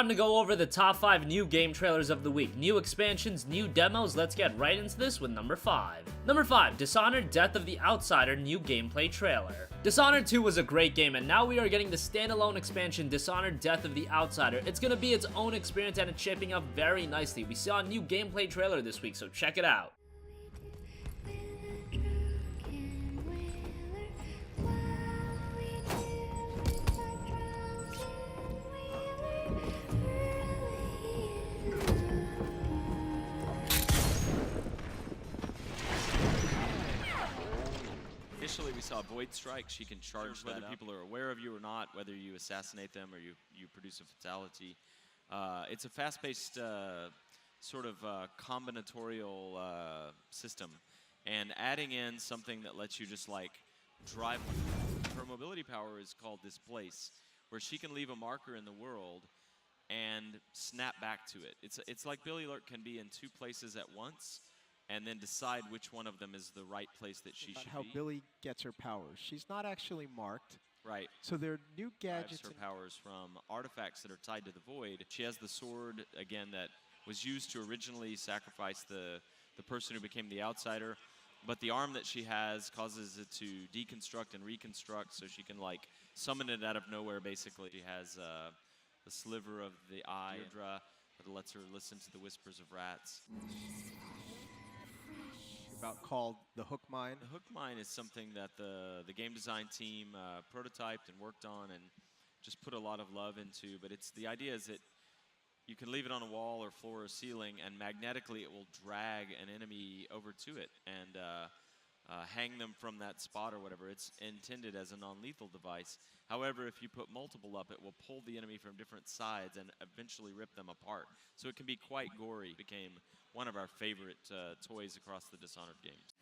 Time to go over the top 5 new game trailers of the week. New expansions, new demos. Let's get right into this with number 5. Number 5, Dishonored: Death of the Outsider new gameplay trailer. Dishonored 2 was a great game, and now we are getting the standalone expansion Dishonored: Death of the Outsider. It's gonna be its own experience, and it's shaping up very nicely. We saw a new gameplay trailer this week, so check it out. Initially, we saw Void Strike. She can charge whether people are aware of you or not, whether you assassinate them or you produce a fatality. It's a fast-paced sort of combinatorial system, and adding in something that lets you just like drive. Her mobility power is called Displace, where she can leave a marker in the world and snap back to it. It's like Billy Lurk can be in 2 places at once, and then decide which one of them is the right place that she should be. How Billy gets her powers. She's not actually marked. Right. So there are new gadgets. Her powers from artifacts that are tied to the Void. She has the sword, again, that was used to originally sacrifice the person who became the Outsider. But the arm that she has causes it to deconstruct and reconstruct, so she can, like, summon it out of nowhere, basically. She has the sliver of the eye that lets her listen to the whispers of rats. About called the Hook Mine. The Hook Mine is something that the game design team prototyped and worked on and just put a lot of love into. But the idea is that you can leave it on a wall or floor or ceiling, and magnetically it will drag an enemy over to it and hang them from that spot or whatever. It's intended as a non-lethal device. However, if you put multiple up, it will pull the enemy from different sides and eventually rip them apart. So it can be quite gory. It became one of our favorite toys across the Dishonored games.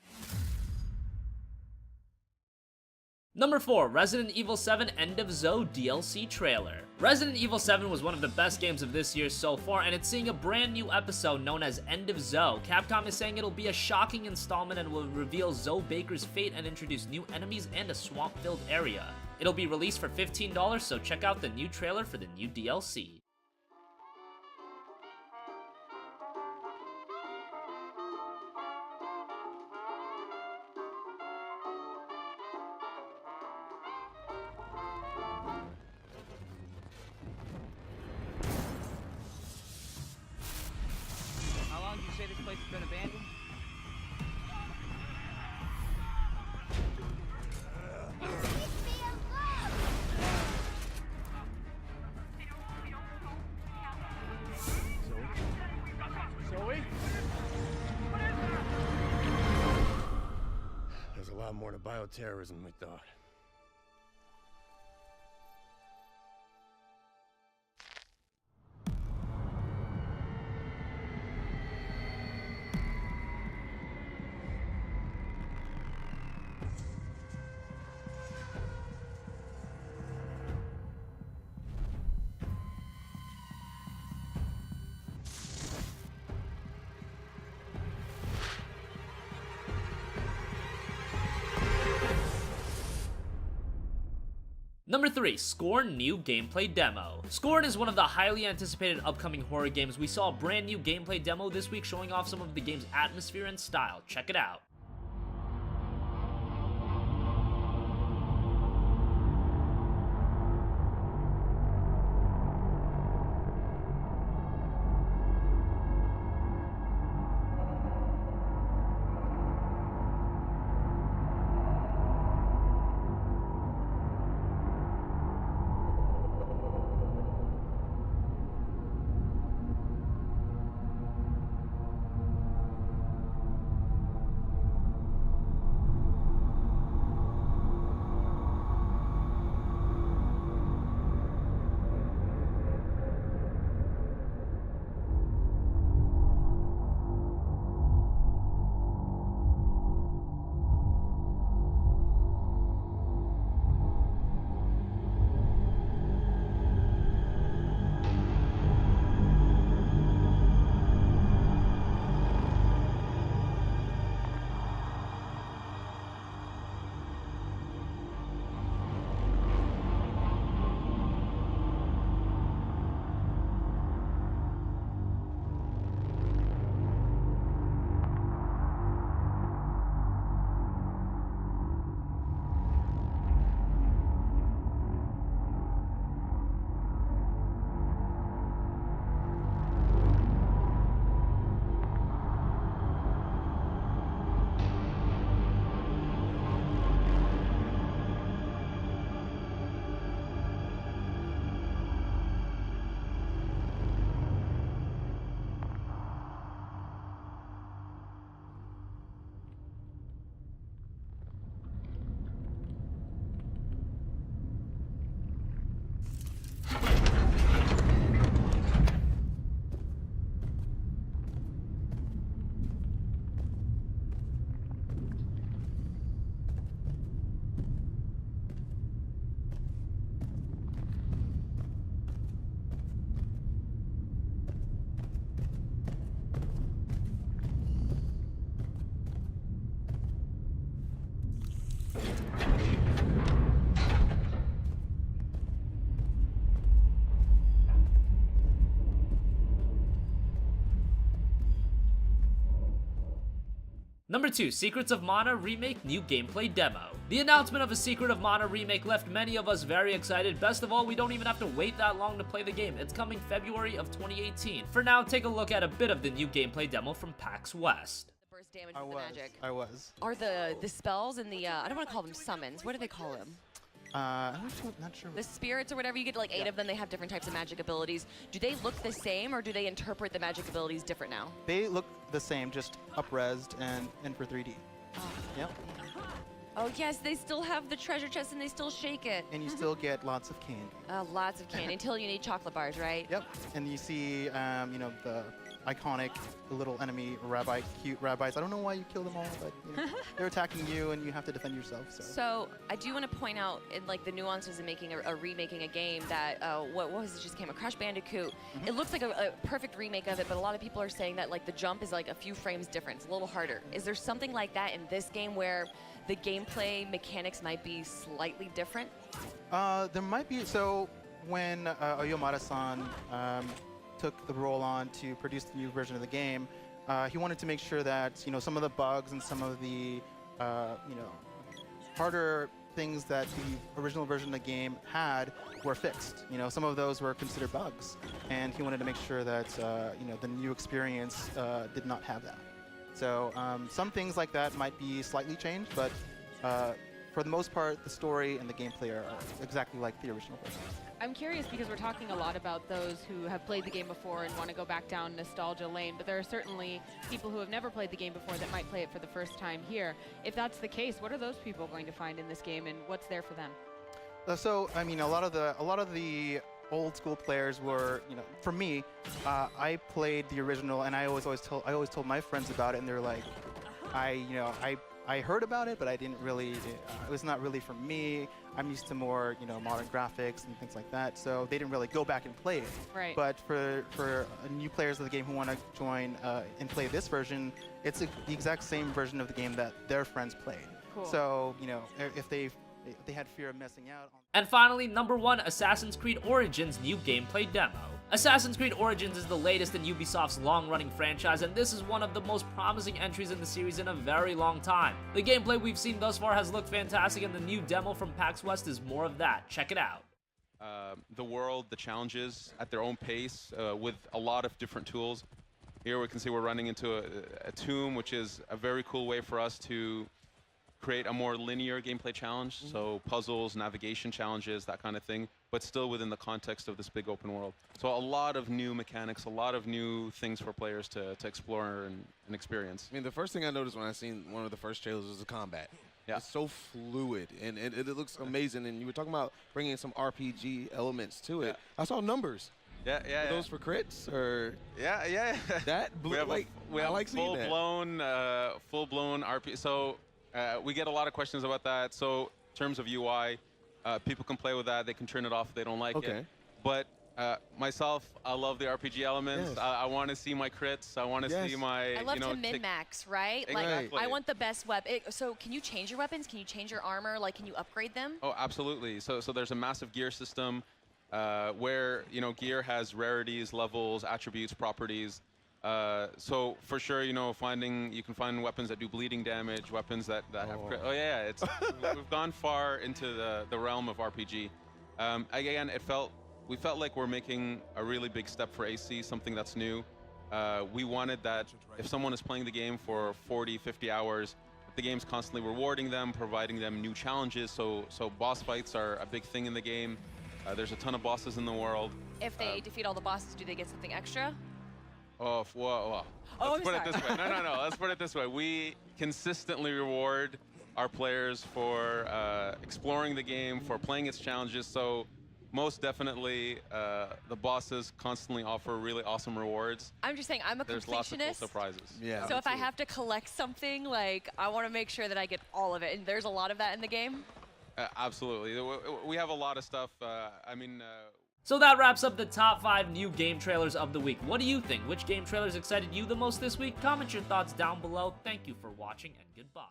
Number 4, Resident Evil 7 End of Zoe DLC trailer. Resident Evil 7 was one of the best games of this year so far, and it's seeing a brand new episode known as End of Zoe. Capcom is saying it'll be a shocking installment and will reveal Zoe Baker's fate and introduce new enemies and a swamp-filled area. It'll be released for $15, so check out the new trailer for the new DLC. How long do you say this place has been abandoned? Zoe? There's a lot more to bioterrorism than we thought. Number 3, Scorn new gameplay demo. Scorn is one of the highly anticipated upcoming horror games. We saw a brand new gameplay demo this week showing off some of the game's atmosphere and style. Check it out. Number 2, Secrets of Mana Remake new gameplay demo. The announcement of a Secret of Mana remake left many of us very excited. Best of all, we don't even have to wait that long to play the game. It's coming February of 2018. For now, take a look at a bit of the new gameplay demo from PAX West. The burst damage with the magic. I was. Are the spells and the, I don't want to call them summons. What do they call them? I'm not sure. The spirits or whatever, you get like 8 of them, they have different types of magic abilities. Do they look the same or do they interpret the magic abilities different now? They look the same, just up-resed and for 3D. Yep. Oh yes, they still have the treasure chest and they still shake it. And you still get lots of candy. Lots of candy until you need chocolate bars, right? Yep. And you see, you know, the iconic little enemy cute rabbis. I don't know why you kill them all, but you know, they're attacking you and you have to defend yourself. So I do want to point out in like the nuances of making remaking a game that what was it just came a Crash Bandicoot. It looks like a perfect remake of it, but a lot of people are saying that like the jump is like a few frames different. It's a little harder. Is there something like that in this game where the gameplay mechanics might be slightly different? There might be. So when Oyomata-san took the role on to produce the new version of the game, he wanted to make sure that, you know, some of the bugs and some of the, you know, harder things that the original version of the game had were fixed. You know, some of those were considered bugs, and he wanted to make sure that, you know, the new experience did not have that. So some things like that might be slightly changed, but for the most part, the story and the gameplay are exactly like the original version. I'm curious because we're talking a lot about those who have played the game before and want to go back down nostalgia lane, but there are certainly people who have never played the game before that might play it for the first time here. If that's the case, what are those people going to find in this game and what's there for them? So I mean, a lot of the old school players were, you know, for me, I played the original, and I always told my friends about it, and they're like, I heard about it, but I didn't really, it was not really for me. I'm used to more, you know, modern graphics and things like that, so they didn't really go back and play it. Right. But for new players of the game who want to join and play this version, it's the exact same version of the game that their friends played. Cool. So, you know, if they had fear of missing out on. And finally, number 1, Assassin's Creed Origins new gameplay demo. Assassin's Creed Origins is the latest in Ubisoft's long-running franchise, and this is one of the most promising entries in the series in a very long time. The gameplay we've seen thus far has looked fantastic, and the new demo from PAX West is more of that. Check it out. The world, the challenges at their own pace with a lot of different tools. Here we can see we're running into a tomb, which is a very cool way for us to create a more linear gameplay challenge, so puzzles, navigation challenges, that kind of thing, but still within the context of this big open world. So a lot of new mechanics, a lot of new things for players to explore and experience. I mean, the first thing I noticed when I seen one of the first trailers was the combat. Yeah. It's so fluid, and it looks amazing. And you were talking about bringing some RPG elements to it. Yeah. I saw numbers. Yeah. Are those for crits or Yeah. that? We have I like seeing that. full-blown RPG. So we get a lot of questions about that. So in terms of UI, people can play with that. They can turn it off if they don't like it. But myself, I love the RPG elements. Yes. I want to see my crits. I want to see my, I love you know, to min-max, right? Like, Exactly. I want the best weapon. So can you change your weapons? Can you change your armor? Like, can you upgrade them? Oh, absolutely. So there's a massive gear system where, you know, gear has rarities, levels, attributes, properties. So for sure, you know, you can find weapons that do bleeding damage, weapons that have crit. Oh yeah, we've gone far into the realm of RPG. Again, we felt like we're making a really big step for AC, something that's new. We wanted that if someone is playing the game for 40, 50 hours, the game's constantly rewarding them, providing them new challenges. So boss fights are a big thing in the game. There's a ton of bosses in the world. If they defeat all the bosses, do they get something extra? Oh, whoa. Let's put it this way. No. Let's put it this way. We consistently reward our players for exploring the game, for playing its challenges. So most definitely, the bosses constantly offer really awesome rewards. I'm just saying, I'm a There's lots of cool surprises. Yeah. So if I have to collect something, like, I want to make sure that I get all of it. And there's a lot of that in the game? Absolutely. We have a lot of stuff. So that wraps up the top 5 new game trailers of the week. What do you think? Which game trailers excited you the most this week? Comment your thoughts down below. Thank you for watching, and goodbye.